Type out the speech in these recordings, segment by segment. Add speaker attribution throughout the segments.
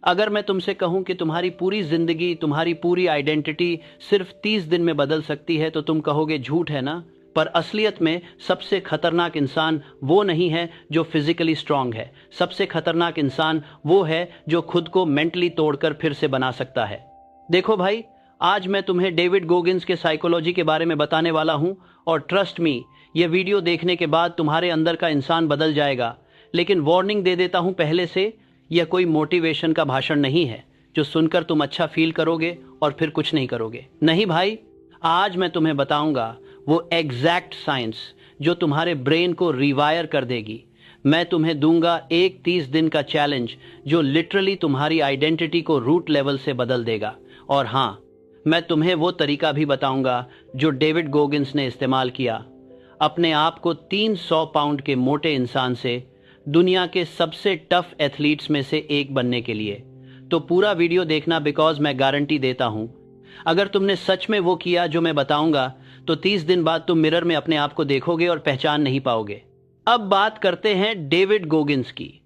Speaker 1: अगर मैं तुमसे कहूं कि तुम्हारी पूरी जिंदगी, तुम्हारी पूरी आइडेंटिटी सिर्फ 30 दिन में बदल सकती है, तो तुम कहोगे झूठ है ना। पर असलियत में सबसे खतरनाक इंसान वो नहीं है जो फिजिकली स्ट्रांग है। सबसे खतरनाक इंसान वो है जो खुद को मेंटली तोड़कर फिर से बना सकता है। देखो भाई, आज मैं तुम्हें डेविड गोगिंस के साइकोलॉजी के बारे में बताने वाला हूं, और ट्रस्ट मी, ये वीडियो देखने के बाद तुम्हारे अंदर का इंसान बदल जाएगा। लेकिन वार्निंग दे देता हूं पहले से, यह कोई मोटिवेशन का भाषण नहीं है जो सुनकर तुम अच्छा फील करोगे और फिर कुछ नहीं करोगे। नहीं भाई, आज मैं तुम्हें बताऊंगा वो एग्जैक्ट साइंस जो तुम्हारे ब्रेन को रिवायर कर देगी। मैं तुम्हें दूंगा एक 30 दिन का चैलेंज जो लिटरली तुम्हारी आइडेंटिटी को रूट लेवल से बदल देगा। और हाँ, मैं तुम्हें वो तरीका भी बताऊंगा जो डेविड गोगिंस ने इस्तेमाल किया अपने आप को 300 पाउंड के मोटे इंसान से दुनिया के सबसे टफ एथलीट्स में से एक बनने के लिए। तो पूरा वीडियो देखना, बिकॉज मैं गारंटी देता हूं अगर तुमने सच में वो किया जो मैं बताऊंगा, तो 30 दिन बाद तुम मिरर में अपने आप को देखोगे और पहचान नहीं पाओगे। अब बात करते हैं डेविड गोगिंस की।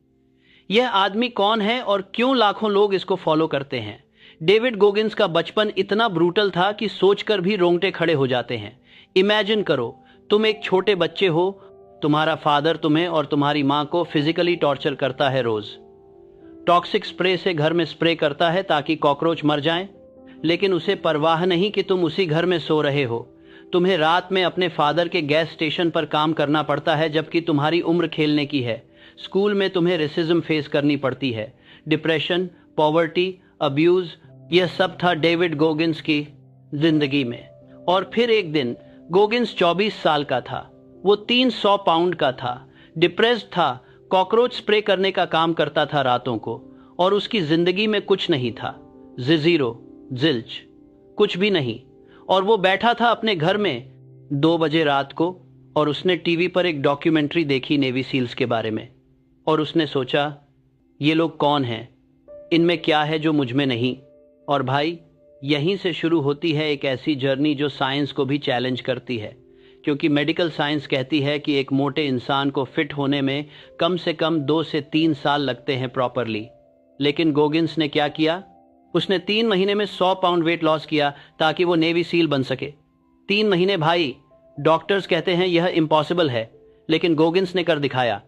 Speaker 1: यह आदमी कौन है और क्यों लाखों लोग इसको फॉलो करते हैं। डेविड गोगिंस का बचपन इतना ब्रूटल था कि सोचकर भी रोंगटे खड़े हो जाते हैं। इमेजिन करो, तुम एक छोटे बच्चे हो, तुम्हारा फादर तुम्हें और तुम्हारी माँ को फिजिकली टॉर्चर करता है रोज। टॉक्सिक स्प्रे से घर में स्प्रे करता है ताकि कॉकरोच मर जाएं, लेकिन उसे परवाह नहीं कि तुम उसी घर में सो रहे हो। तुम्हें रात में अपने फादर के गैस स्टेशन पर काम करना पड़ता है जबकि तुम्हारी उम्र खेलने की है। स्कूल में तुम्हें रेसिज्म फेस करनी पड़ती है। डिप्रेशन, पॉवर्टी, अब्यूज, यह सब था डेविड गोगिंस की जिंदगी में। और फिर एक दिन गोगिंस 24 साल का था। वो 300 पाउंड का था, डिप्रेस्ड था, कॉकरोच स्प्रे करने का काम करता था रातों को, और उसकी जिंदगी में कुछ नहीं था। ज़ीरो, जिल्च, कुछ भी नहीं। और वो बैठा था अपने घर में 2 बजे रात को, और उसने टीवी पर एक डॉक्यूमेंट्री देखी नेवी सील्स के बारे में। और उसने सोचा, ये लोग कौन हैं, इनमें क्या है जो मुझ में नहीं। और भाई, यहीं से शुरू होती है एक ऐसी जर्नी जो साइंस को भी चैलेंज करती है। क्योंकि मेडिकल साइंस कहती है कि एक मोटे इंसान को फिट होने में कम से कम 2 से 3 साल लगते हैं प्रॉपरली। लेकिन गोगिंस ने क्या किया, उसने 3 महीने में 100 पाउंड वेट लॉस किया ताकि वो नेवी सील बन सके। 3 महीने भाई, डॉक्टर्स कहते हैं यह इम्पॉसिबल है, लेकिन गोगिंस ने कर दिखाया।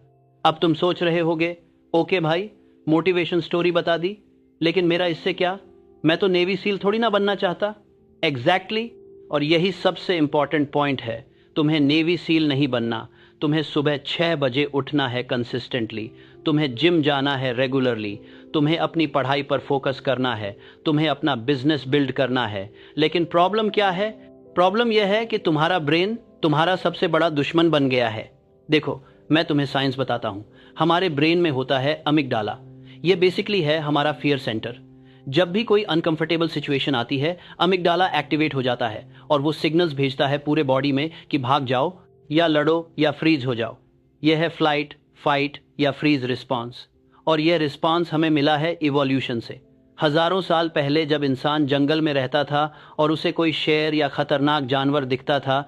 Speaker 1: अब तुम सोच रहे होगे, ओके भाई, मोटिवेशन स्टोरी बता दी, लेकिन मेरा इससे क्या, मैं तो नेवी सील थोड़ी ना बनना चाहता। एग्जैक्टली, और यही सबसे इंपॉर्टेंट पॉइंट है। तुम्हें नेवी सील नहीं बनना, तुम्हें सुबह 6 बजे उठना है कंसिस्टेंटली, तुम्हें जिम जाना है रेगुलरली, तुम्हें अपनी पढ़ाई पर फोकस करना है, तुम्हें अपना बिजनेस बिल्ड करना है। लेकिन प्रॉब्लम क्या है, प्रॉब्लम यह है कि तुम्हारा ब्रेन तुम्हारा सबसे बड़ा दुश्मन बन गया है। देखो, मैं तुम्हें साइंस बताता हूं। हमारे ब्रेन में होता है अमिगडाला। यह बेसिकली है हमारा फियर सेंटर। जब भी कोई अनकंफर्टेबल सिचुएशन आती है, अमिगडाला एक्टिवेट हो जाता है और वो सिग्नल्स भेजता है पूरे बॉडी में कि भाग जाओ या लड़ो या फ्रीज हो जाओ। यह है फ्लाइट, फाइट या फ्रीज रिस्पॉन्स। और यह रिस्पॉन्स हमें मिला है इवोल्यूशन से। हजारों साल पहले जब इंसान जंगल में रहता था और उसे कोई शेर या खतरनाक जानवर दिखता था,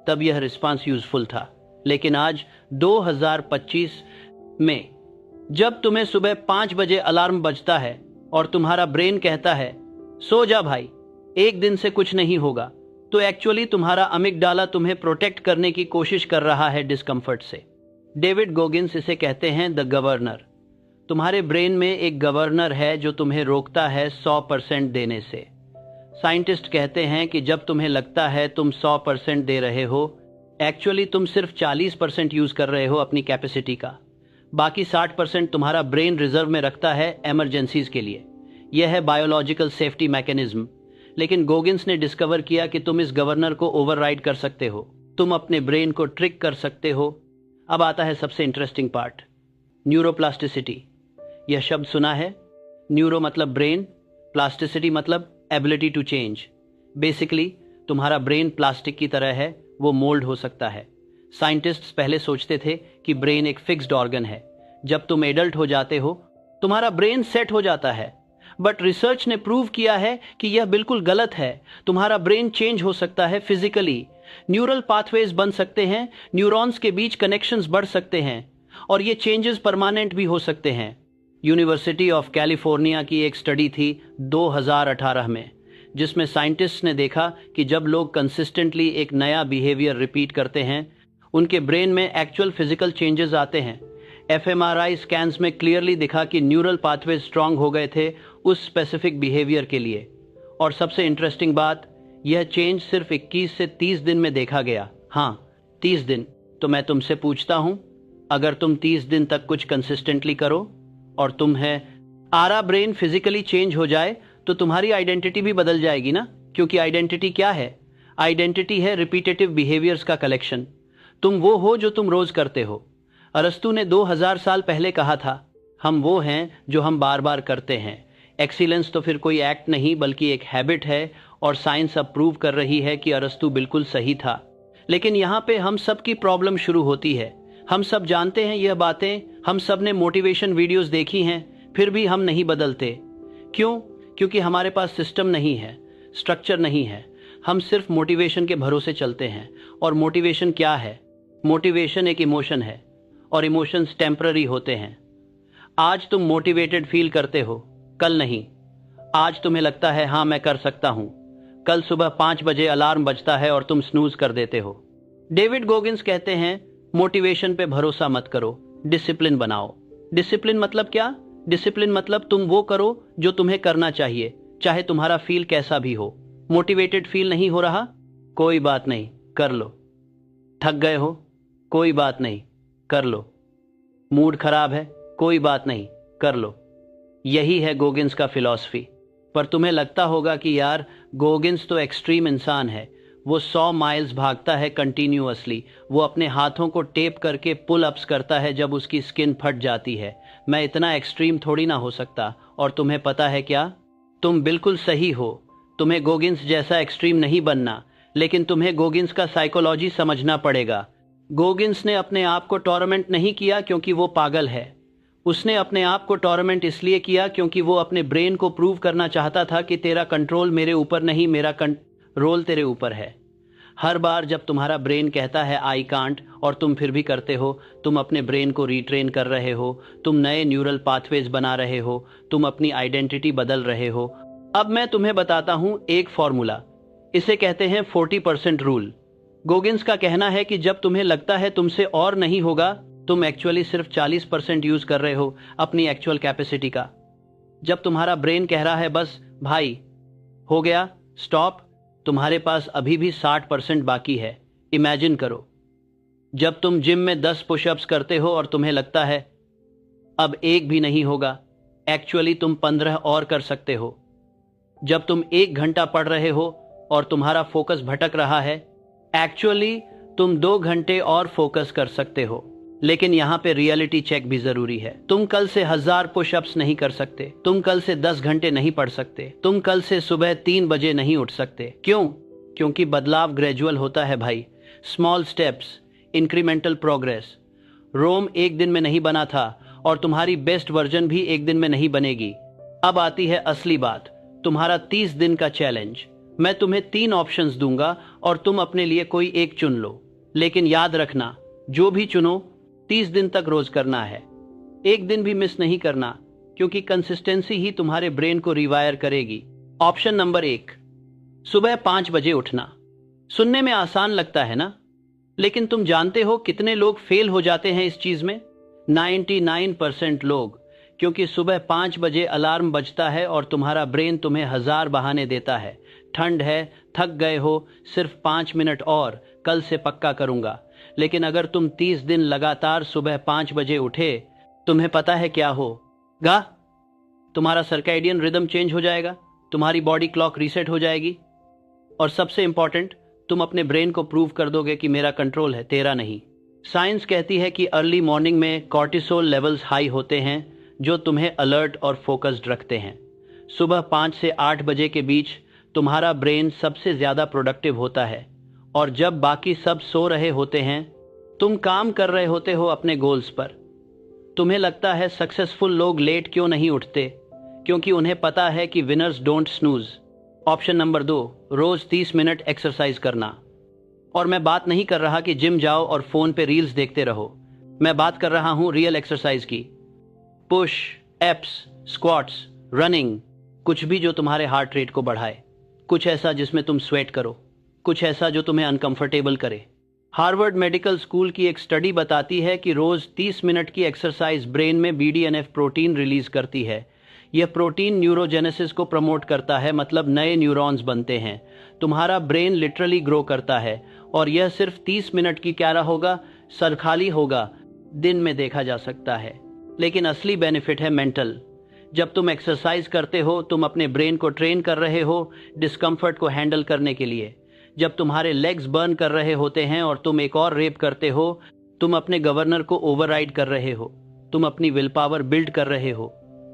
Speaker 1: तब यह रिस्पॉन्स यूजफुल था। लेकिन आज 2025 में जब तुम्हें सुबह 5 बजे अलार्म बजता है और तुम्हारा ब्रेन कहता है सो जा भाई, एक दिन से कुछ नहीं होगा, तो एक्चुअली तुम्हारा अमिगडाला तुम्हें प्रोटेक्ट करने की कोशिश कर रहा है डिस्कम्फर्ट से। डेविड गोगिंस इसे कहते हैं द गवर्नर। तुम्हारे ब्रेन में एक गवर्नर है जो तुम्हें रोकता है 100% देने से। साइंटिस्ट कहते हैं कि जब तुम्हें लगता है तुम 100% दे रहे हो, एक्चुअली तुम सिर्फ 40% यूज कर रहे हो अपनी कैपेसिटी का। बाकी 60% तुम्हारा ब्रेन रिजर्व में रखता है इमरजेंसीज के लिए। यह है बायोलॉजिकल सेफ्टी मैकेनिज्म। लेकिन गोगिंस ने डिस्कवर किया कि तुम इस गवर्नर को ओवरराइड कर सकते हो, तुम अपने ब्रेन को ट्रिक कर सकते हो। अब आता है सबसे इंटरेस्टिंग पार्ट, न्यूरोप्लास्टिसिटी। यह शब्द सुना है? न्यूरो मतलब ब्रेन, प्लास्टिसिटी मतलब एबिलिटी टू चेंज। बेसिकली तुम्हारा ब्रेन प्लास्टिक की तरह है, वो मोल्ड हो सकता है। साइंटिस्ट्स पहले सोचते थे कि ब्रेन एक फिक्स्ड ऑर्गन है। जब तुम एडल्ट हो जाते हो, तुम्हारा ब्रेन सेट हो जाता है। बट रिसर्च ने प्रूव किया है कि यह बिल्कुल गलत है। तुम्हारा ब्रेन चेंज हो सकता है फिजिकली। न्यूरल पाथवेज बन सकते हैं, न्यूरॉन्स के बीच कनेक्शंस बढ़ सकते हैं, और ये चेंजेस परमानेंट भी हो सकते हैं। यूनिवर्सिटी ऑफ कैलिफोर्निया की एक स्टडी थी 2018 में, जिसमें साइंटिस्ट ने देखा कि जब लोग कंसिस्टेंटली एक नया बिहेवियर रिपीट करते हैं, उनके ब्रेन में एक्चुअल फिजिकल चेंजेस आते हैं। एफएमआरआई स्कैन्स में क्लियरली दिखा कि न्यूरल पाथवे स्ट्रांग हो गए थे उस स्पेसिफिक बिहेवियर के लिए। और सबसे इंटरेस्टिंग बात, यह चेंज सिर्फ 21 से 30 दिन में देखा गया। हाँ, 30 दिन। तो मैं तुमसे पूछता हूं, अगर तुम 30 दिन तक कुछ कंसिस्टेंटली करो और तुम्हारा ब्रेन फिजिकली चेंज हो जाए, तो तुम्हारी आइडेंटिटी भी बदल जाएगी ना। क्योंकि आइडेंटिटी क्या है? आइडेंटिटी है रिपीटेटिव बिहेवियर्स का कलेक्शन। तुम वो हो जो तुम रोज करते हो। अरस्तु ने 2000 साल पहले कहा था, हम वो हैं जो हम बार बार करते हैं। एक्सीलेंस तो फिर कोई एक्ट नहीं बल्कि एक हैबिट है, और साइंस अब प्रूव कर रही है कि अरस्तु बिल्कुल सही था। लेकिन यहाँ पे हम सब की प्रॉब्लम शुरू होती है। हम सब जानते हैं यह बातें, हम सब ने मोटिवेशन वीडियोस देखी हैं, फिर भी हम नहीं बदलते। क्यों? क्योंकि हमारे पास सिस्टम नहीं है, स्ट्रक्चर नहीं है। हम सिर्फ मोटिवेशन के भरोसे चलते हैं। और मोटिवेशन क्या है? मोटिवेशन एक इमोशन है, और इमोशंस टेम्पररी होते हैं। आज तुम मोटिवेटेड फील करते हो, कल नहीं। आज तुम्हें लगता है हाँ मैं कर सकता हूं, कल सुबह 5 बजे अलार्म बजता है और तुम स्नूज कर देते हो। डेविड गोगिंस कहते हैं, मोटिवेशन पे भरोसा मत करो, डिसिप्लिन बनाओ। डिसिप्लिन मतलब क्या? डिसिप्लिन मतलब तुम वो करो जो तुम्हें करना चाहिए, चाहे तुम्हारा फील कैसा भी हो। मोटिवेटेड फील नहीं हो रहा? कोई बात नहीं, कर लो। थक गए हो? कोई बात नहीं, कर लो। मूड खराब है? कोई बात नहीं, कर लो। यही है गोगिंस का फिलॉसफी। पर तुम्हें लगता होगा कि यार गोगिंस तो एक्सट्रीम इंसान है, वो 100 माइल्स भागता है कंटिन्यूअसली, वो अपने हाथों को टेप करके पुल अप्स करता है जब उसकी स्किन फट जाती है। मैं इतना एक्सट्रीम थोड़ी ना हो सकता। और तुम्हें पता है क्या? तुम बिल्कुल सही हो, तुम्हें गोगिंस जैसा एक्सट्रीम नहीं बनना, लेकिन तुम्हें गोगिंस का साइकोलॉजी समझना पड़ेगा। गोगिंस ने अपने आप को टॉर्मेंट नहीं किया क्योंकि वो पागल है। उसने अपने आप को टॉर्मेंट इसलिए किया क्योंकि वो अपने ब्रेन को प्रूव करना चाहता था कि तेरा कंट्रोल मेरे ऊपर नहीं, मेरा कंट्रोल तेरे ऊपर है। हर बार जब तुम्हारा ब्रेन कहता है आई कांट और तुम फिर भी करते हो, तुम अपने ब्रेन को रीट्रेन कर रहे हो, तुम नए न्यूरल पाथवेज बना रहे हो, तुम अपनी आइडेंटिटी बदल रहे हो। अब मैं तुम्हें बताता हूं एक फॉर्मूला, इसे कहते हैं 40% रूल। गोगिंस का कहना है कि जब तुम्हें लगता है तुमसे और नहीं होगा, तुम एक्चुअली सिर्फ 40% यूज कर रहे हो अपनी एक्चुअल कैपेसिटी का। जब तुम्हारा ब्रेन कह रहा है बस भाई हो गया, स्टॉप, तुम्हारे पास अभी भी 60% बाकी है। इमेजिन करो, जब तुम जिम में 10 पुशअप्स करते हो और तुम्हें लगता है अब एक भी नहीं होगा, एक्चुअली तुम 15 और कर सकते हो। जब तुम 1 घंटा पढ़ रहे हो और तुम्हारा फोकस भटक रहा है, एक्चुअली तुम 2 घंटे और फोकस कर सकते हो। लेकिन यहाँ पे रियलिटी चेक भी जरूरी है। तुम कल से 1000 पुशअप्स नहीं कर सकते, तुम कल से 10 घंटे नहीं पढ़ सकते, तुम कल से सुबह 3 बजे नहीं उठ सकते। क्यों? क्योंकि बदलाव ग्रेजुअल होता है भाई। Small steps, incremental progress. Rome एक दिन में नहीं बना था और तुम्हारी बेस्ट वर्जन भी एक दिन में नहीं बनेगी। अब आती है असली बात, तुम्हारा 30 दिन का चैलेंज। मैं तुम्हें 3 ऑप्शंस दूंगा और तुम अपने लिए कोई एक चुन लो। लेकिन याद रखना, जो भी चुनो 30 दिन तक रोज करना है, एक दिन भी मिस नहीं करना, क्योंकि कंसिस्टेंसी ही तुम्हारे ब्रेन को रिवायर करेगी। ऑप्शन नंबर 1, सुबह 5 बजे उठना। सुनने में आसान लगता है ना, लेकिन तुम जानते हो कितने लोग फेल हो जाते हैं इस चीज में? 99% लोग। क्योंकि सुबह 5 बजे अलार्म बजता है और तुम्हारा ब्रेन तुम्हें 1000 बहाने देता है। ठंड है, थक गए हो, सिर्फ 5 मिनट और, कल से पक्का करूंगा। लेकिन अगर तुम 30 दिन लगातार सुबह 5 बजे उठे, तुम्हें पता है क्या होगा? तुम्हारा सर्कैडियन रिदम चेंज हो जाएगा, तुम्हारी बॉडी क्लॉक रीसेट हो जाएगी, और सबसे इंपॉर्टेंट, तुम अपने ब्रेन को प्रूव कर दोगे कि मेरा कंट्रोल है, तेरा नहीं। साइंस कहती है कि अर्ली मॉर्निंग में कॉर्टिसोल लेवल्स हाई होते हैं, जो तुम्हें अलर्ट और फोकस्ड रखते हैं। सुबह 5 से 8 बजे के बीच तुम्हारा ब्रेन सबसे ज्यादा प्रोडक्टिव होता है, और जब बाकी सब सो रहे होते हैं, तुम काम कर रहे होते हो अपने गोल्स पर। तुम्हें लगता है सक्सेसफुल लोग लेट क्यों नहीं उठते? क्योंकि उन्हें पता है कि winners don't snooze. Option number 2, रोज 30 मिनट एक्सरसाइज करना। और मैं बात नहीं कर रहा कि जिम जाओ और फोन पे रील्स देखते रहो, मैं बात कर रहा हूं रियल एक्सरसाइज की। पुश, एप्स, स्क्वाट्स, रनिंग, कुछ भी जो तुम्हारे हार्ट रेट को बढ़ाए, कुछ ऐसा जिसमें तुम स्वेट करो, कुछ ऐसा जो तुम्हें अनकंफर्टेबल करे। हार्वर्ड मेडिकल स्कूल की एक स्टडी बताती है कि रोज 30 मिनट की एक्सरसाइज ब्रेन में BDNF प्रोटीन रिलीज करती है। यह प्रोटीन न्यूरोजेनेसिस को प्रमोट करता है, मतलब नए न्यूरॉन्स बनते हैं। तुम्हारा ब्रेन लिटरली ग्रो करता है। और यह सिर्फ 30 मिनट की क्या होगा, सरखाली होगा, दिन में देखा जा सकता है। लेकिन असली बेनिफिट है मेंटल। जब तुम एक्सरसाइज करते हो, तुम अपने ब्रेन को ट्रेन कर रहे हो डिस्कम्फर्ट को हैंडल करने के लिए। जब तुम्हारे लेग्स बर्न कर रहे होते हैं और तुम एक और रेप करते हो, तुम अपने गवर्नर को ओवरराइड कर रहे हो, तुम अपनी विल पावर बिल्ड कर रहे हो,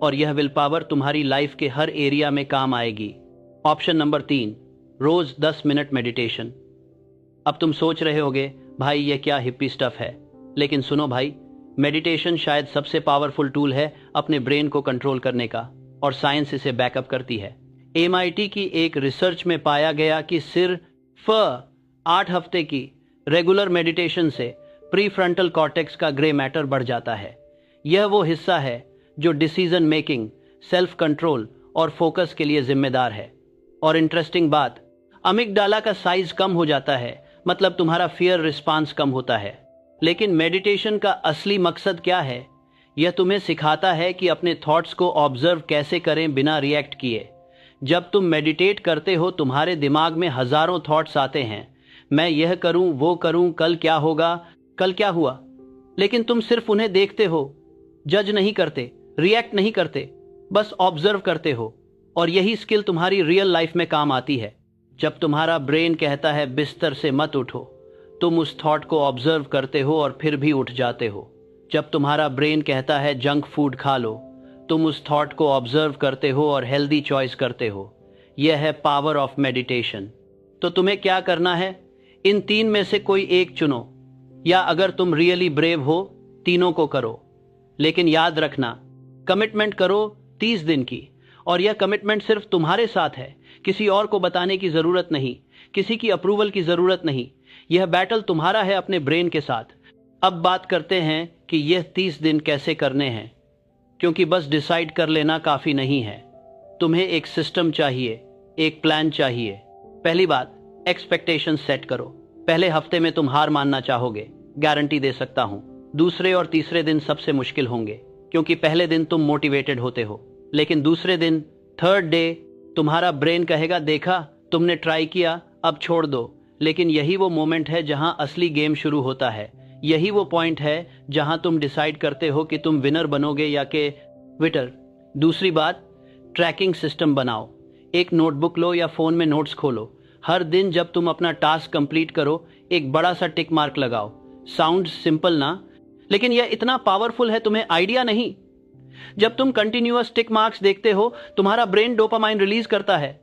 Speaker 1: और यह विल पावर तुम्हारी लाइफ के हर एरिया में काम आएगी। ऑप्शन नंबर 3, रोज 10 मिनट मेडिटेशन। अब तुम सोच रहे होगे, भाई ये क्या हिप्पी स्टफ है। लेकिन सुनो भाई, मेडिटेशन शायद सबसे पावरफुल टूल है अपने ब्रेन को कंट्रोल करने का, और साइंस इसे बैकअप करती है। MIT की एक रिसर्च में पाया गया कि सिर्फ 8 हफ्ते की रेगुलर मेडिटेशन से प्रीफ्रंटल कॉर्टेक्स का ग्रे मैटर बढ़ जाता है। यह वो हिस्सा है जो डिसीजन मेकिंग, सेल्फ कंट्रोल और फोकस के लिए जिम्मेदार है। और इंटरेस्टिंग बात, अमिगडाला का साइज कम हो जाता है, मतलब तुम्हारा फियर रिस्पांस कम होता है। लेकिन मेडिटेशन का असली मकसद क्या है? यह तुम्हें सिखाता है कि अपने थॉट्स को ऑब्जर्व कैसे करें बिना रिएक्ट किए। जब तुम मेडिटेट करते हो, तुम्हारे दिमाग में हजारों थॉट्स आते हैं, मैं यह करूं, वो करूं, कल क्या होगा, कल क्या हुआ। लेकिन तुम सिर्फ उन्हें देखते हो, जज नहीं करते, रिएक्ट नहीं करते, बस ऑब्जर्व करते हो। और यही स्किल तुम्हारी रियल लाइफ में काम आती है। जब तुम्हारा ब्रेन कहता है बिस्तर से मत उठो, तुम उस थॉट को ऑब्जर्व करते हो और फिर भी उठ जाते हो। जब तुम्हारा ब्रेन कहता है जंक फूड खा लो, तुम उस थॉट को ऑब्जर्व करते हो और हेल्दी चॉइस करते हो। यह है पावर ऑफ मेडिटेशन। तो तुम्हें क्या करना है? इन 3 में से कोई एक चुनो, या अगर तुम रियली ब्रेव हो, तीनों को करो। लेकिन याद रखना, कमिटमेंट करो 30 दिन की, और यह कमिटमेंट सिर्फ तुम्हारे साथ है। किसी और को बताने की जरूरत नहीं, किसी की अप्रूवल की जरूरत नहीं। यह बैटल तुम्हारा है अपने ब्रेन के साथ। अब बात करते हैं कि यह 30 दिन कैसे करने हैं, क्योंकि बस डिसाइड कर लेना काफी नहीं है। तुम्हें एक सिस्टम चाहिए, एक प्लान चाहिए। पहली बात, एक्सपेक्टेशन सेट करो। पहले हफ्ते में तुम हार मानना चाहोगे, गारंटी दे सकता हूं। दूसरे और तीसरे दिन सबसे मुश्किल होंगे, क्योंकि पहले दिन तुम मोटिवेटेड होते हो, लेकिन दूसरे दिन, थर्ड डे, तुम्हारा ब्रेन कहेगा देखा तुमने ट्राई किया, अब छोड़ दो। लेकिन यही वो मोमेंट है जहां असली गेम शुरू होता है। यही वो पॉइंट है जहां तुम डिसाइड करते हो कि तुम विनर बनोगे या कि विटर। दूसरी बात, ट्रैकिंग सिस्टम बनाओ। एक नोटबुक लो या फोन में नोट्स खोलो। हर दिन जब तुम अपना टास्क कंप्लीट करो, एक बड़ा सा टिक मार्क लगाओ। साउंड सिंपल ना, लेकिन यह इतना पावरफुल है, तुम्हें आइडिया नहीं। जब तुम कंटिन्यूअस टिक मार्क्स देखते हो, तुम्हारा ब्रेन डोपामाइन रिलीज करता है,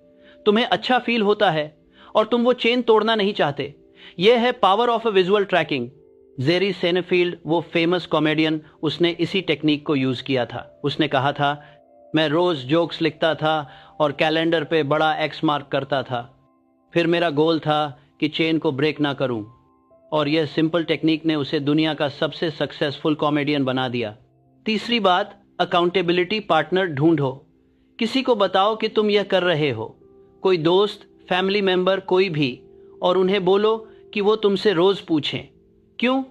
Speaker 1: तुम्हें अच्छा फील होता है, और तुम वो चेन तोड़ना नहीं चाहते। यह है power of a visual tracking. Jerry Seinfeld, वो फेमस कॉमेडियन, उसने इसी टेक्निक को यूज किया था। उसने कहा था, मैं रोज जोक्स लिखता था और कैलेंडर पे बड़ा एक्स मार्क करता था। फिर मेरा गोल था कि चेन को ब्रेक ना करूं, और यह सिंपल टेक्निक ने उसे दुनिया का सबसे सक्सेसफुल कॉमेडियन बना दिया। तीसरी बात, अकाउंटेबिलिटी पार्टनर ढूंढो। किसी को बताओ कि तुम यह कर रहे हो, कोई दोस्त, फैमिली मेंबर, कोई भी, और उन्हें बोलो कि वो तुमसे रोज पूछें। क्यों?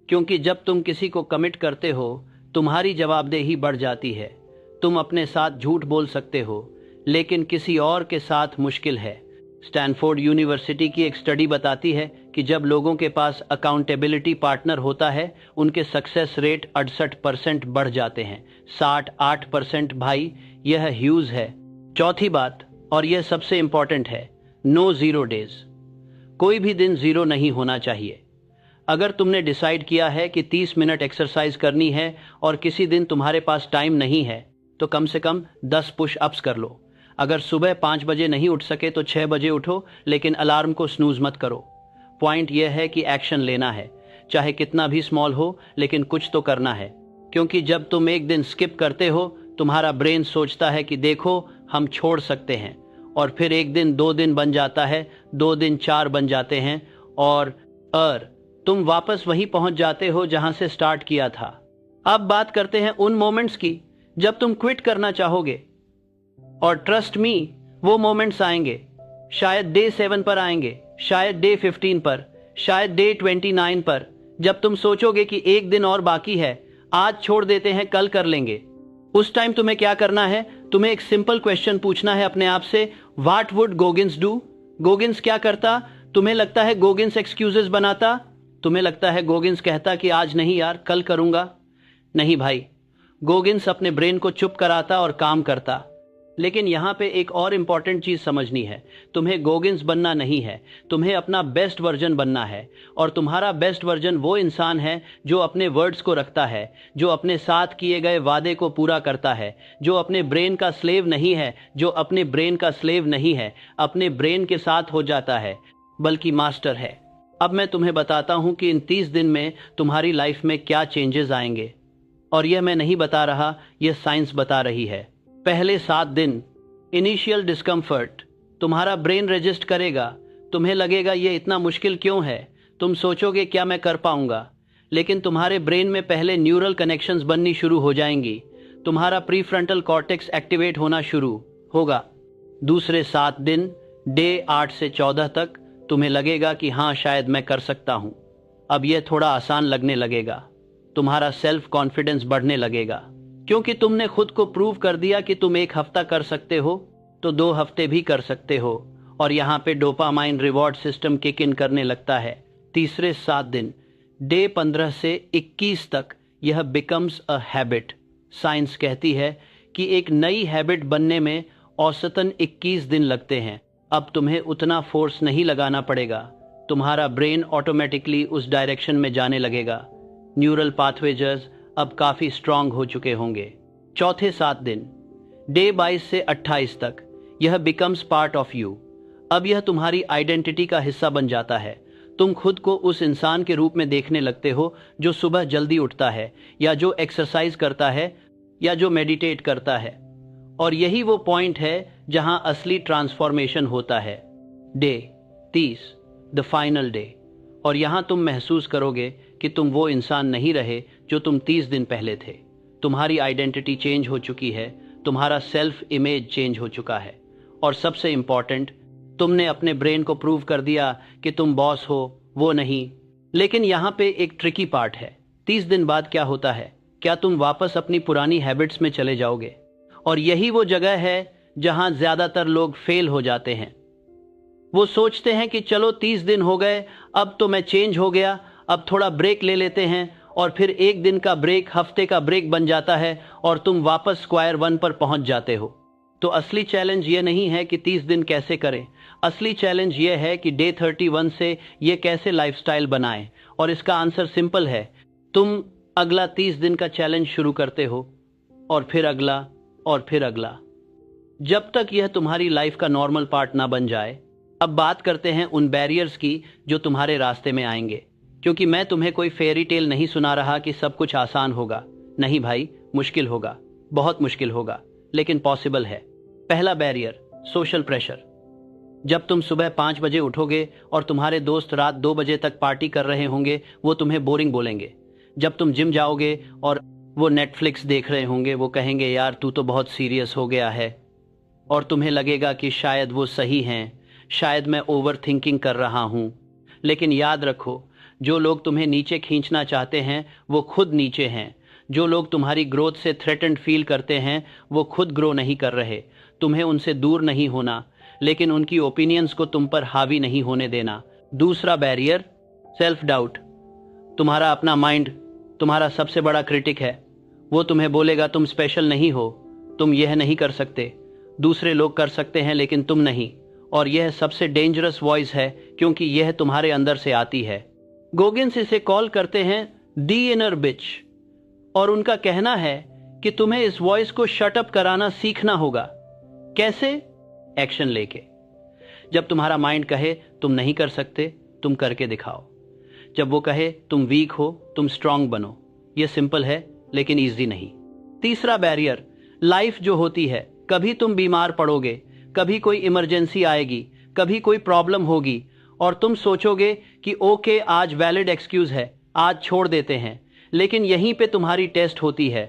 Speaker 1: क्योंकि जब तुम किसी को कमिट करते हो, तुम्हारी जवाबदेही बढ़ जाती है। तुम अपने साथ झूठ बोल सकते हो, लेकिन किसी और के साथ मुश्किल है। स्टैनफोर्ड यूनिवर्सिटी की एक स्टडी बताती है कि जब लोगों के पास अकाउंटेबिलिटी पार्टनर होता है, उनके सक्सेस रेट 68% बढ़ जाते हैं। 68%, भाई, यह ह्यूज है। चौथी बात, और यह सबसे इंपॉर्टेंट है, नो जीरो डेज। कोई भी दिन जीरो नहीं होना चाहिए। अगर तुमने डिसाइड किया है कि 30 मिनट एक्सरसाइज करनी है और किसी दिन तुम्हारे पास टाइम नहीं है, तो कम से कम 10 पुश अप्स कर लो। अगर सुबह 5 बजे नहीं उठ सके तो 6 बजे उठो, लेकिन अलार्म को स्नूज मत करो। पॉइंट यह है कि एक्शन लेना है, चाहे कितना भी स्मॉल हो, लेकिन कुछ तो करना है। क्योंकि जब तुम एक दिन स्किप करते हो, तुम्हारा ब्रेन सोचता है कि देखो हम छोड़ सकते हैं, और फिर एक दिन 2 दिन बन जाता है, 2 दिन 4 बन जाते हैं, और तुम वापस वहीं पहुंच जाते हो जहां से स्टार्ट किया था। अब बात करते हैं उन मोमेंट्स की जब तुम क्विट करना चाहोगे। और ट्रस्ट मी, वो मोमेंट्स आएंगे, शायद डे 7 पर आएंगे, शायद डे 15 पर, शायद डे 29 पर, जब तुम सोचोगे कि एक दिन और बाकी है, आज छोड़ देते हैं, कल कर लेंगे। उस टाइम तुम्हें क्या करना है? तुम्हें एक सिंपल क्वेश्चन पूछना है अपने आप से, what would Goggins do? Goggins क्या करता? तुम्हें लगता है गोगिंस एक्सक्यूजेस बनाता? तुम्हें लगता है गोगिंस कहता कि आज नहीं यार, कल करूंगा? नहीं भाई, गोगिंस अपने ब्रेन को चुप कराता और काम करता। लेकिन यहां पे एक और इंपॉर्टेंट चीज समझनी है, तुम्हें गोगिंस बनना नहीं है, तुम्हें अपना बेस्ट वर्जन बनना है। और तुम्हारा बेस्ट वर्जन वो इंसान है जो अपने वर्ड्स को रखता है, जो अपने साथ किए गए वादे को पूरा करता है, जो अपने ब्रेन का स्लेव नहीं है, जो अपने ब्रेन का स्लेव नहीं है, अपने ब्रेन के साथ हो जाता है, बल्कि मास्टर है। अब मैं तुम्हें बताता हूं कि इन 30 दिन में तुम्हारी लाइफ में क्या चेंजेस आएंगे। और यह मैं नहीं बता रहा, यह साइंस बता रही है। पहले 7 दिन इनिशियल डिस्कम्फर्ट, तुम्हारा ब्रेन रजिस्ट करेगा, तुम्हें लगेगा ये इतना मुश्किल क्यों है, तुम सोचोगे क्या मैं कर पाऊंगा। लेकिन तुम्हारे ब्रेन में पहले न्यूरल कनेक्शंस बननी शुरू हो जाएंगी, तुम्हारा प्रीफ्रंटल कॉर्टेक्स एक्टिवेट होना शुरू होगा। दूसरे 7 दिन, डे 8 से 14 तक, तुम्हें लगेगा कि हाँ शायद मैं कर सकता हूं। अब यह थोड़ा आसान लगने लगेगा, तुम्हारा सेल्फ कॉन्फिडेंस बढ़ने लगेगा, क्योंकि तुमने खुद को प्रूव कर दिया कि तुम 1 हफ्ता कर सकते हो तो 2 हफ्ते भी कर सकते हो। और यहाँ पे dopamine reward system kick in करने लगता है। तीसरे 7 दिन, डे 15 से 21 तक, यह बिकम्स अ हैबिट। साइंस कहती है कि एक नई हैबिट बनने में औसतन 21 दिन लगते हैं। अब तुम्हें उतना फोर्स नहीं लगाना पड़ेगा, तुम्हारा ब्रेन ऑटोमेटिकली उस डायरेक्शन में जाने लगेगा। न्यूरल पाथवेज अब काफी स्ट्रांग हो चुके होंगे। चौथे 7 दिन, डे 22 से 28 तक, यह बिकम्स पार्ट ऑफ यू। अब यह तुम्हारी आइडेंटिटी का हिस्सा बन जाता है। तुम खुद को उस इंसान के रूप में देखने लगते हो जो सुबह जल्दी उठता है, या जो एक्सरसाइज करता है, या जो मेडिटेट करता है। और यही वो पॉइंट है जहां असली ट्रांसफॉर्मेशन होता है। Day 30, the final day. और यहां तुम महसूस करोगे कि तुम वो इंसान नहीं रहे जो तुम 30 दिन पहले थे। तुम्हारी आइडेंटिटी चेंज हो चुकी है, तुम्हारा सेल्फ इमेज चेंज हो चुका है। और सबसे इंपॉर्टेंट, तुमने अपने ब्रेन को प्रूव कर दिया कि तुम बॉस हो, वो नहीं। लेकिन यहाँ पे एक ट्रिकी पार्ट है, 30 दिन बाद क्या होता है? क्या तुम वापस अपनी पुरानी हैबिट्स में चले जाओगे? और यही वो जगह है जहां ज्यादातर लोग फेल हो जाते हैं। वो सोचते हैं कि चलो 30 दिन हो गए, अब तो मैं चेंज हो गया, अब थोड़ा ब्रेक ले लेते हैं। और फिर एक दिन का ब्रेक हफ्ते का ब्रेक बन जाता है और तुम वापस स्क्वायर 1 पर पहुंच जाते हो। तो असली चैलेंज ये नहीं है कि 30 दिन कैसे करें, असली चैलेंज ये है कि डे 31 से ये कैसे लाइफस्टाइल बनाएं। और इसका आंसर सिंपल है, तुम अगला 30 दिन का चैलेंज शुरू करते हो, और फिर अगला, और फिर अगला, जब तक यह तुम्हारी लाइफ का नॉर्मल पार्ट ना बन जाए। अब बात करते हैं उन बैरियर्स की जो तुम्हारे रास्ते में आएंगे। क्योंकि मैं तुम्हें कोई फेरी टेल नहीं सुना रहा कि सब कुछ आसान होगा। नहीं भाई, मुश्किल होगा, बहुत मुश्किल होगा, लेकिन पॉसिबल है। पहला बैरियर, सोशल प्रेशर। जब तुम सुबह 5 बजे उठोगे और तुम्हारे दोस्त रात 2 बजे तक पार्टी कर रहे होंगे, वो तुम्हें बोरिंग बोलेंगे। जब तुम जिम जाओगे और वो नेटफ्लिक्स देख रहे होंगे, वो कहेंगे यार तू तो बहुत सीरियस हो गया है। और तुम्हें लगेगा कि शायद वो सही हैं, शायद मैं ओवर थिंकिंग कर रहा हूं। लेकिन याद रखो, जो लोग तुम्हें नीचे खींचना चाहते हैं वो खुद नीचे हैं। जो लोग तुम्हारी ग्रोथ से थ्रेटेंड फील करते हैं वो खुद ग्रो नहीं कर रहे। तुम्हें उनसे दूर नहीं होना, लेकिन उनकी ओपिनियंस को तुम पर हावी नहीं होने देना। दूसरा बैरियर, सेल्फ डाउट। तुम्हारा अपना माइंड तुम्हारा सबसे बड़ा क्रिटिक है। वो तुम्हें बोलेगा तुम स्पेशल नहीं हो, तुम यह नहीं कर सकते, दूसरे लोग कर सकते हैं लेकिन तुम नहीं। और यह सबसे डेंजरस वॉइस है क्योंकि यह तुम्हारे अंदर से आती है। गोगिंस इसे कॉल करते हैं दी इनर बिच। और उनका कहना है कि तुम्हें इस वॉइस को शट अप कराना सीखना होगा। कैसे? एक्शन लेके। जब तुम्हारा माइंड कहे तुम नहीं कर सकते, तुम करके दिखाओ। जब वो कहे तुम वीक हो, तुम स्ट्रांग बनो। ये सिंपल है लेकिन इजी नहीं। तीसरा बैरियर, लाइफ जो होती है, कभी तुम बीमार पड़ोगे, कभी कोई इमरजेंसी आएगी, कभी कोई प्रॉब्लम होगी, और तुम सोचोगे कि ओके आज वैलिड एक्सक्यूज है, आज छोड़ देते हैं। लेकिन यहीं पे तुम्हारी टेस्ट होती है,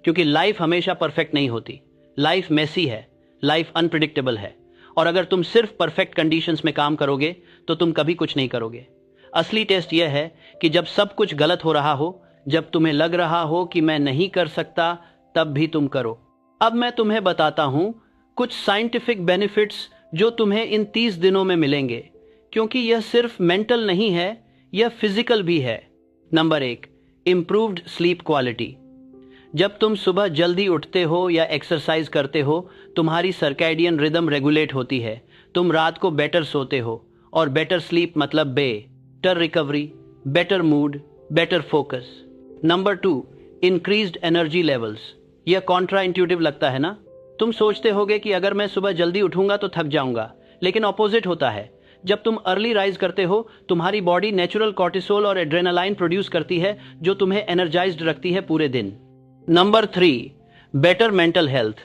Speaker 1: क्योंकि लाइफ हमेशा परफेक्ट नहीं होती। लाइफ मेसी है, लाइफ अनप्रिडिक्टेबल है, और अगर तुम सिर्फ परफेक्ट कंडीशंस में काम करोगे तो तुम कभी कुछ नहीं करोगे। असली टेस्ट यह है कि जब सब कुछ गलत हो रहा हो, जब तुम्हें लग रहा हो कि मैं नहीं कर सकता, तब भी तुम करो। अब मैं तुम्हें बताता हूं कुछ साइंटिफिक बेनिफिट्स जो तुम्हें इन 30 दिनों में मिलेंगे, क्योंकि यह सिर्फ मेंटल नहीं है, यह फिजिकल भी है। Number 1, improved sleep quality. जब तुम सुबह जल्दी उठते हो या एक्सरसाइज करते हो, तुम्हारी सर्कैडियन रिदम रेगुलेट होती है, तुम रात को बेटर सोते हो, और बेटर स्लीप मतलब better recovery, better mood, better focus. Number 2, increased energy levels. यह कॉन्ट्रा इंट्यूटिव लगता है ना? तुम सोचते होगे कि अगर मैं सुबह जल्दी उठूंगा तो थक जाऊंगा, लेकिन ऑपोजिट होता है। जब तुम अर्ली राइज करते हो, तुम्हारी बॉडी नेचुरल कॉर्टिसोल और एड्रेनालाइन प्रोड्यूस करती है, जो तुम्हें एनर्जाइज्ड रखती है पूरे दिन। Number 3, better mental health.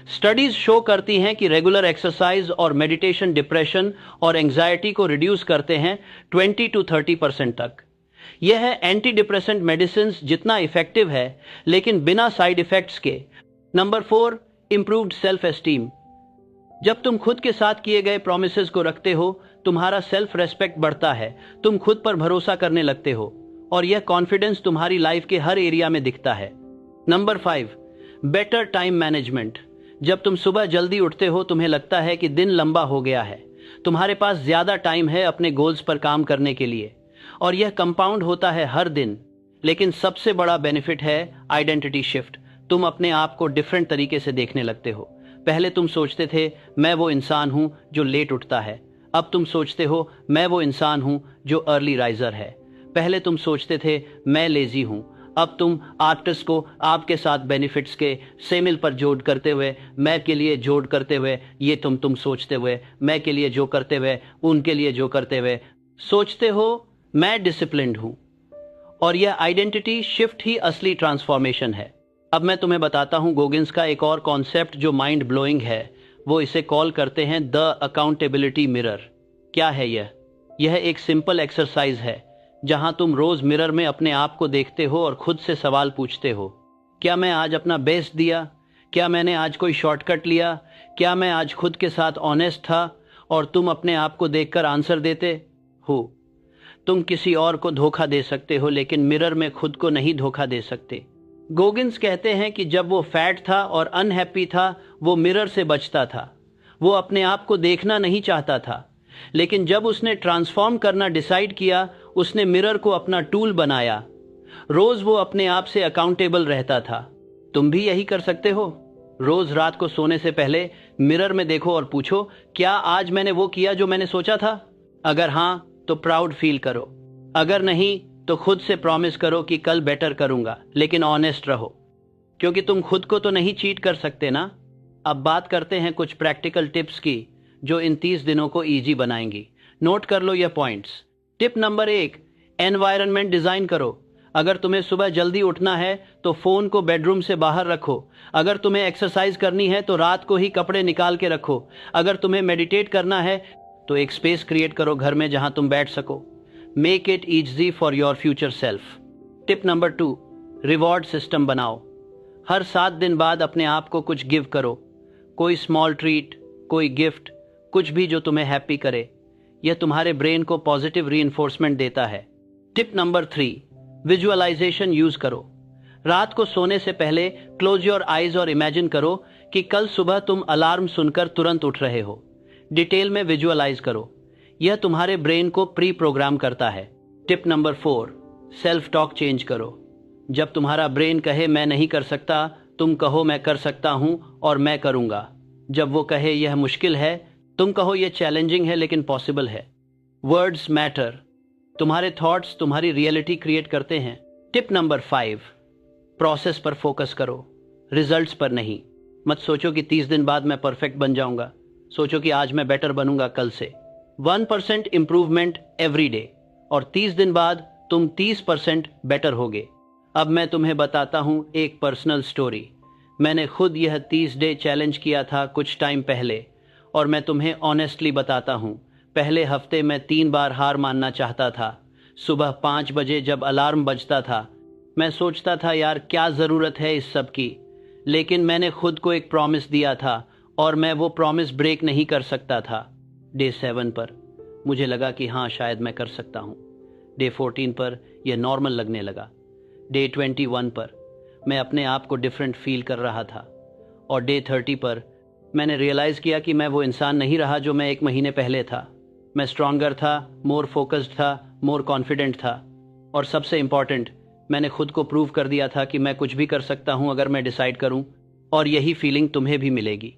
Speaker 1: Studies show करती हैं कि रेगुलर एक्सरसाइज और मेडिटेशन डिप्रेशन और एंजाइटी को रिड्यूस करते हैं 20 to 30% तक। यह है एंटी डिप्रेसेंट मेडिसिन जितना इफेक्टिव है, लेकिन बिना साइड इफेक्ट्स के। Number 4, improved self esteem. जब तुम खुद के साथ किए गए प्रोमिसेस को रखते हो, तुम्हारा सेल्फ रेस्पेक्ट बढ़ता है, तुम खुद पर भरोसा करने लगते हो, और यह कॉन्फिडेंस तुम्हारी लाइफ के हर एरिया में दिखता है। Number 5, better time management. जब तुम सुबह जल्दी उठते हो, तुम्हें लगता है कि दिन लंबा हो गया है, तुम्हारे पास ज्यादा टाइम है अपने गोल्स पर काम करने के लिए, और यह कंपाउंड होता है हर दिन। लेकिन सबसे बड़ा बेनिफिट है आइडेंटिटी शिफ्ट। तुम अपने आप को डिफरेंट तरीके से देखने लगते हो। पहले तुम सोचते थे मैं वो इंसान हूं जो लेट उठता है, अब तुम सोचते हो मैं वो इंसान हूं जो अर्ली राइजर है। पहले तुम सोचते थे मैं लेजी हूं, अब तुम आर्टिस्ट को आपके साथ बेनिफिट्स के सेमिल पर जोड़ करते हुए, मैं के लिए जोड़ करते हुए, ये तुम सोचते हुए, मैं के लिए जो करते हुए, उनके लिए जो करते हुए सोचते हो मैं डिसिप्लिन्ड हूं। और यह आइडेंटिटी शिफ्ट ही असली ट्रांसफॉर्मेशन है। अब मैं तुम्हें बताता हूं गोगिन्स का एक और कॉन्सेप्ट जो माइंड ब्लोइंग है। वो इसे कॉल करते हैं द अकाउंटेबिलिटी मिरर। क्या है यह? यह एक सिंपल एक्सरसाइज है जहां तुम रोज मिरर में अपने आप को देखते हो और खुद से सवाल पूछते हो, क्या मैं आज अपना बेस्ट दिया? क्या मैंने आज कोई शॉर्टकट लिया? क्या मैं आज खुद के साथ ऑनेस्ट था? और तुम अपने आप को देखकर आंसर देते हो। तुम किसी और को धोखा दे सकते हो, लेकिन मिरर में खुद को नहीं धोखा दे सकते। गोगिन्स कहते हैं कि जब वो फैट था और अनहैप्पी था, वो मिरर से बचता था। वो अपने आप को देखना नहीं चाहता था, लेकिन जब उसने ट्रांसफॉर्म करना डिसाइड किया, उसने मिरर को अपना टूल बनाया। रोज वो अपने आप से अकाउंटेबल रहता था। तुम भी यही कर सकते हो। रोज रात को सोने से पहले मिरर में देखो और पूछो, क्या आज मैंने वो किया जो मैंने सोचा था? अगर हाँ, तो प्राउड फील करो। अगर नहीं, तो खुद से प्रॉमिस करो कि कल बेटर करूंगा, लेकिन ऑनेस्ट रहो, क्योंकि तुम खुद को तो नहीं चीट कर सकते ना। अब बात करते हैं कुछ प्रैक्टिकल टिप्स की जो इन 30 दिनों को इजी बनाएंगी। नोट कर लो ये points. Tip number 1, environment design करो। अगर तुम्हें सुबह जल्दी उठना है तो फोन को बेडरूम से बाहर रखो। अगर तुम्हें एक्सरसाइज करनी है तो रात को ही कपड़े निकाल के रखो। अगर तुम्हें मेडिटेट करना है तो एक स्पेस क्रिएट करो घर में जहां तुम बैठ सको। Make it easy for your future self. Tip number 2, reward system बनाओ। हर 7 दिन बाद अपने आप को कुछ गिव करो। कोई स्मॉल ट्रीट, कोई गिफ्ट, कुछ भी जो तुम्हें हैप्पी करे। यह तुम्हारे ब्रेन को पॉजिटिव रीइंफोर्समेंट देता है। टिप नंबर 3, विजुअलाइजेशन यूज करो। रात को सोने से पहले क्लोज योर आईज और इमेजिन करो कि कल सुबह तुम अलार्म सुनकर तुरंत उठ रहे हो। डिटेल में विजुअलाइज करो। यह तुम्हारे ब्रेन को प्री प्रोग्राम करता है। Tip number 4, self talk change करो। जब तुम्हारा ब्रेन कहे मैं नहीं कर सकता, तुम कहो मैं कर सकता हूं और मैं करूंगा। जब वो कहे यह मुश्किल है, तुम कहो यह चैलेंजिंग है लेकिन पॉसिबल है। Words matter. तुम्हारे थॉट्स तुम्हारी रियलिटी क्रिएट करते हैं। टिप नंबर 5, प्रोसेस पर फोकस करो, रिजल्ट्स पर नहीं। मत सोचो कि 30 दिन बाद मैं परफेक्ट बन जाऊंगा। सोचो कि आज मैं बेटर बनूंगा कल से। 1% इंप्रूवमेंट एवरी डे, और 30 दिन बाद तुम 30% बेटर होगे। अब मैं तुम्हें बताता हूं एक पर्सनल स्टोरी। मैंने खुद यह 30 डे चैलेंज किया था कुछ टाइम पहले, और मैं तुम्हें ऑनेस्टली बताता हूं, पहले हफ्ते मैं 3 बार हार मानना चाहता था। सुबह 5 बजे जब अलार्म बजता था, मैं सोचता था यार क्या ज़रूरत है इस सब की, लेकिन मैंने खुद को एक प्रॉमिस दिया था और मैं वो प्रॉमिस ब्रेक नहीं कर सकता था। डे 7 पर मुझे लगा कि हाँ शायद मैं कर सकता हूँ। डे 14 पर यह नॉर्मल लगने लगा। डे 21 पर मैं अपने आप को डिफरेंट फील कर रहा था और डे 30 पर मैंने रियलाइज़ किया कि मैं वो इंसान नहीं रहा जो मैं 1 महीने पहले था। मैं स्ट्रॉन्गर था, मोर फोकस्ड था, मोर कॉन्फिडेंट था और सबसे इम्पॉर्टेंट, मैंने खुद को प्रूव कर दिया था कि मैं कुछ भी कर सकता हूँ अगर मैं डिसाइड करूँ, और यही फीलिंग तुम्हें भी मिलेगी।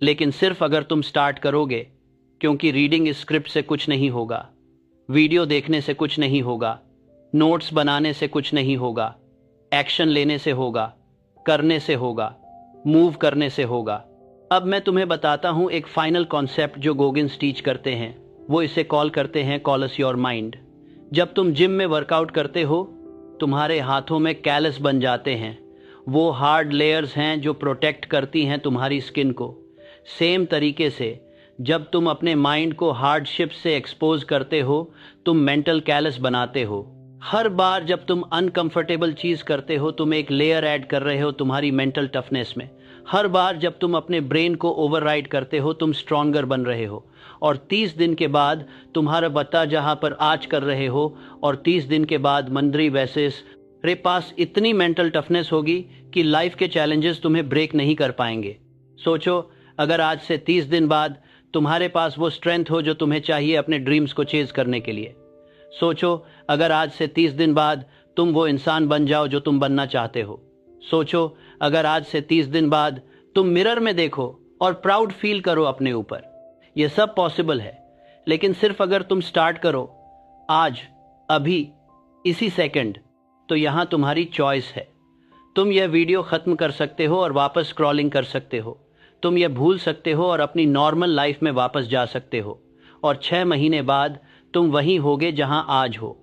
Speaker 1: लेकिन सिर्फ अगर तुम स्टार्ट करोगे, क्योंकि रीडिंग स्क्रिप्ट से कुछ नहीं होगा, वीडियो देखने से कुछ नहीं होगा, नोट्स बनाने से कुछ नहीं होगा, एक्शन लेने से होगा, करने से होगा, मूव करने से होगा। अब मैं तुम्हें बताता हूँ एक फाइनल कॉन्सेप्ट जो गोगिन्स टीच करते हैं। वो इसे कॉल करते हैं कॉलस योर माइंड। जब तुम जिम में वर्कआउट करते हो, तुम्हारे हाथों में कैलस बन जाते हैं। वो हार्ड लेयर्स हैं जो प्रोटेक्ट करती हैं तुम्हारी स्किन को। सेम तरीके से जब तुम अपने माइंड को हार्डशिप से एक्सपोज करते हो, तुम मेंटल कैलस बनाते हो। हर बार जब तुम अनकंफर्टेबल चीज़ करते हो, तुम एक लेयर ऐड कर रहे हो तुम्हारी मेंटल टफनेस में। हर बार जब तुम अपने ब्रेन को ओवरराइड करते हो, तुम स्ट्रॉन्गर बन रहे हो। और 30 दिन के बाद तुम्हारा बता जहाँ पर आज कर रहे हो, और 30 दिन के बाद मंदरी वैसेस रे पास इतनी मेंटल टफनेस होगी कि लाइफ के चैलेंजेस तुम्हें ब्रेक नहीं कर पाएंगे। सोचो, अगर आज से 30 दिन बाद तुम्हारे पास वो स्ट्रेंथ हो जो तुम्हें चाहिए अपने ड्रीम्स को चेज करने के लिए। सोचो, अगर आज से 30 दिन बाद तुम वो इंसान बन जाओ जो तुम बनना चाहते हो। सोचो, अगर आज से 30 दिन बाद तुम मिरर में देखो और प्राउड फील करो अपने ऊपर। ये सब पॉसिबल है, लेकिन सिर्फ अगर तुम स्टार्ट करो आज, अभी, इसी सेकंड। तो यहाँ तुम्हारी चॉइस है। तुम यह वीडियो ख़त्म कर सकते हो और वापस स्क्रॉलिंग कर सकते हो। तुम यह भूल सकते हो और अपनी नॉर्मल लाइफ में वापस जा सकते हो। और 6 महीने बाद तुम वहीं होगे जहाँ आज हो।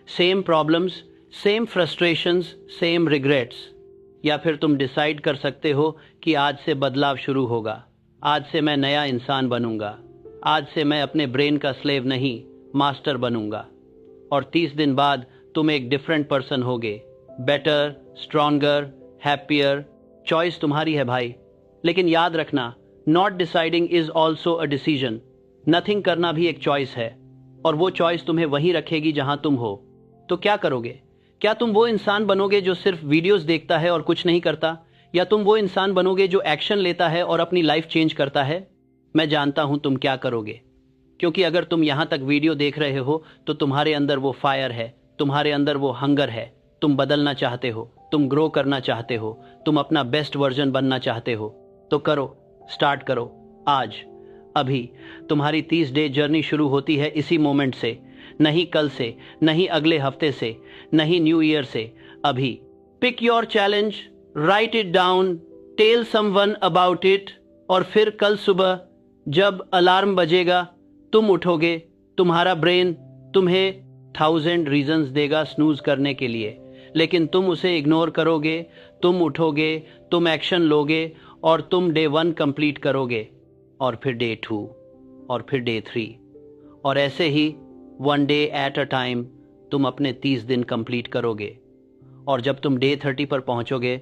Speaker 1: Same problems, same frustrations, same regrets. या फिर तुम डिसाइड कर सकते हो कि आज से बदलाव शुरू होगा। आज से मैं नया इंसान बनूंगा। आज से मैं अपने ब्रेन का स्लेव नहीं, मास्टर बनूंगा। और 30 दिन बाद तुम एक डिफरेंट पर्सन होगे। Better, stronger, happier. चॉइस तुम्हारी है भाई। लेकिन याद रखना, not deciding is also a decision. Nothing करना भी एक चॉइस है, और वो चॉइस तुम्हें वहीं रखेगी जहां तुम हो। तो क्या करोगे? क्या तुम वो इंसान बनोगे जो सिर्फ वीडियोस देखता है और कुछ नहीं करता, या तुम वो इंसान बनोगे जो एक्शन लेता है और अपनी लाइफ चेंज करता है? मैं जानता हूं तुम क्या करोगे, क्योंकि अगर तुम यहां तक वीडियो देख रहे हो तो तुम्हारे अंदर वो फायर है, तुम्हारे अंदर वो हंगर है। तुम बदलना चाहते हो, तुम ग्रो करना चाहते हो, तुम अपना बेस्ट वर्जन बनना चाहते हो। तो करो, स्टार्ट करो आज, अभी। तुम्हारी 30 डे जर्नी शुरू होती है इसी मोमेंट से, नहीं कल से, नहीं अगले हफ्ते से, नहीं न्यू ईयर से, अभी। Pick your challenge, write it down, tell someone about it, और फिर कल सुबह जब अलार्म बजेगा तुम उठोगे। तुम्हारा ब्रेन तुम्हें 1000 रीजंस देगा स्नूज करने के लिए, लेकिन तुम उसे इग्नोर करोगे। तुम उठोगे, तुम एक्शन लोगे, और तुम डे 1 कंप्लीट करोगे, और फिर डे 2, और फिर डे 3, और ऐसे ही 1 डे एट अ टाइम तुम अपने 30 दिन कंप्लीट करोगे। और जब तुम डे 30 पर पहुंचोगे,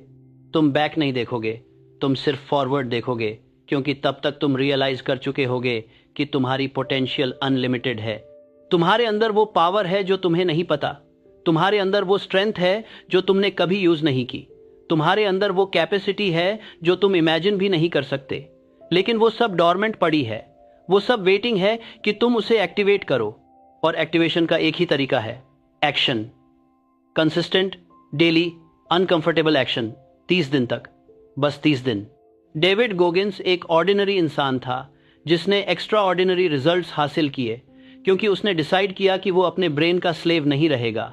Speaker 1: तुम बैक नहीं देखोगे, तुम सिर्फ फॉरवर्ड देखोगे, क्योंकि तब तक तुम रियलाइज कर चुके होगे कि तुम्हारी पोटेंशियल अनलिमिटेड है। तुम्हारे अंदर वो पावर है जो तुम्हें नहीं पता। तुम्हारे अंदर वो स्ट्रेंथ है जो तुमने कभी यूज नहीं की। तुम्हारे अंदर वो कैपेसिटी है जो तुम इमेजिन भी नहीं कर सकते, लेकिन वो सब डॉर्मेंट पड़ी है। वो सब वेटिंग है कि तुम उसे एक्टिवेट करो। और एक्टिवेशन का एक ही तरीका है, action. Consistent, daily, uncomfortable action, 30 दिन तक, बस 30 दिन। डेविड गोगिन्स एक ऑर्डिनरी इंसान था जिसने एक्स्ट्रा ऑर्डिनरी रिजल्ट्स हासिल किए, क्योंकि उसने डिसाइड किया कि वो अपने ब्रेन का स्लेव नहीं रहेगा।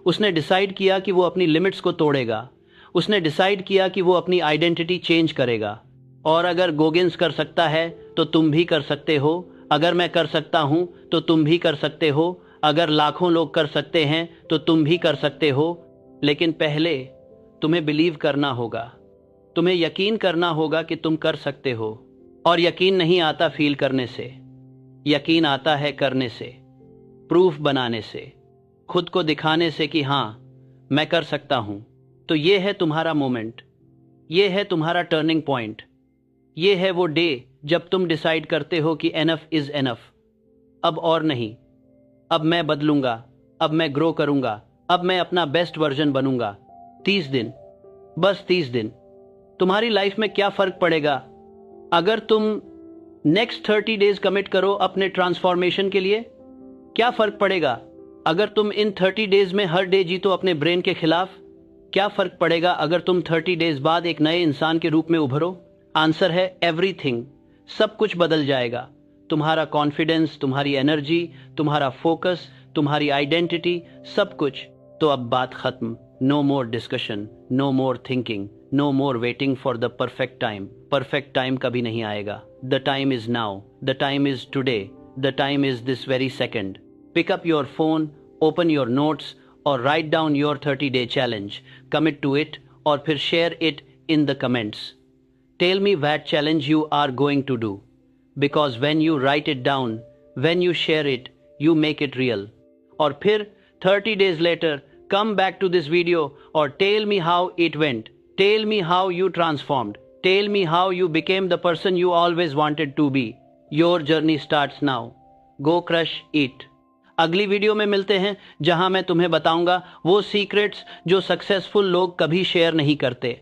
Speaker 1: उसने डिसाइड किया कि वो अपनी लिमिट्स को तोड़ेगा। उसने डिसाइड किया कि वो अपनी आइडेंटिटी चेंज करेगा। और अगर गोगिन्स कर सकता है तो तुम भी कर सकते हो। अगर मैं कर सकता हूं तो तुम भी कर सकते हो। अगर लाखों लोग कर सकते हैं तो तुम भी कर सकते हो। लेकिन पहले तुम्हें बिलीव करना होगा, तुम्हें यकीन करना होगा कि तुम कर सकते हो। और यकीन नहीं आता फील करने से, यकीन आता है करने से, प्रूफ बनाने से, खुद को दिखाने से कि हाँ मैं कर सकता हूँ। तो ये है तुम्हारा मोमेंट, ये है तुम्हारा टर्निंग पॉइंट, ये है वो डे जब तुम डिसाइड करते हो कि एनफ इज एनफ, अब और नहीं, अब मैं बदलूंगा, अब मैं ग्रो करूंगा, अब मैं अपना बेस्ट वर्जन बनूंगा। 30 दिन, बस 30 दिन। तुम्हारी लाइफ में क्या फर्क पड़ेगा अगर तुम नेक्स्ट 30 डेज कमिट करो अपने ट्रांसफॉर्मेशन के लिए? क्या फर्क पड़ेगा अगर तुम इन 30 डेज में हर डे जीतो अपने ब्रेन के खिलाफ? क्या फर्क पड़ेगा अगर तुम 30 डेज बाद एक नए इंसान के रूप में उभरो? आंसर है एवरीथिंग। सब कुछ बदल जाएगा, तुम्हारा कॉन्फिडेंस, तुम्हारी एनर्जी, तुम्हारा फोकस, तुम्हारी आइडेंटिटी, सब कुछ। तो अब बात खत्म। No more discussion, no more thinking, no more waiting for the perfect time. Perfect time कभी नहीं आएगा। The time is now, the time is today, the time is this very second. Pick up your phone, open your notes और write down your 30-day challenge. Commit to it और फिर share it in the comments. Tell me what challenge you are going to do. Because when you write it down, when you share it, you make it real. और फिर 30 days later, come back to this video or tell me how it went. Tell me how you transformed. Tell me how you became the person you always wanted to be. Your journey starts now. Go crush it. अगली video में मिलते हैं जहां मैं तुम्हें बताऊंगा वो secrets जो सक्सेसफुल लोग कभी शेयर नहीं करते।